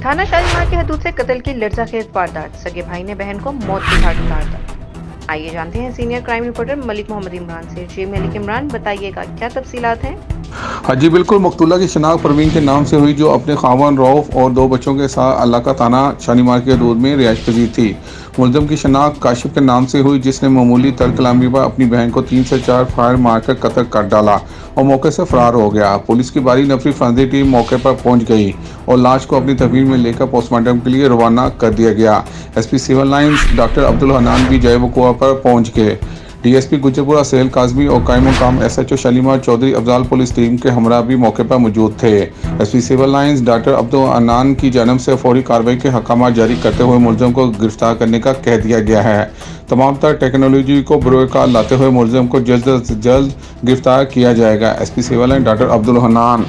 थाना शालीमार की हदूद से कत्ल की लड़जाखेज वारदात, सगे भाई ने बहन को मौत के घाट उतार दिया। आइए जानते हैं senior crime reporter Malik Mohammad Imran से। जी मलिक इमरान, बताइएगा क्या तफसीलात हैं? हाँ जी बिल्कुल। मकतूला की शनाख्त परवीन के नाम से हुई, जो अपने खावन रऊफ और 2 बच्चों के साथ अल्लाका थाना शालीमार की हदूद में रिहाइश पजीर थी। मुलजम की शनाख्त काशिफ के नाम से हुई, जिसने मामूली तरकलामी पर अपनी बहन को 3 से 4 फायर मारकर कत्ल कर डाला और मौके से फरार हो गया। पुलिस की बारी नफरी फंदी टीम मौके पर पहुंच गई और लाश को अपनी तहवील में लेकर पोस्टमार्टम के लिए रवाना कर दिया गया। SP civil lines doctor Abdul Hannan भी जय वक़ुआ पर पहुंच गए। डीएसपी गुजरपुरा सेल काजमी और कायम मकाम SHO Shalimar Chaudhary Afzal police team के हमरा भी मौके पर मौजूद थे। SP civil lines doctor Abdul Hannan की जानब से फौरी कार्रवाई के हकाम जारी करते हुए मुलजम को गिरफ्तार करने का कह दिया गया है। तमाम तर टेक्नोलॉजी को बुरोकार लाते हुए मुलजम को जल्द से जल्द गिरफ्तार किया जाएगा। SP civil line doctor Abdul Hannan.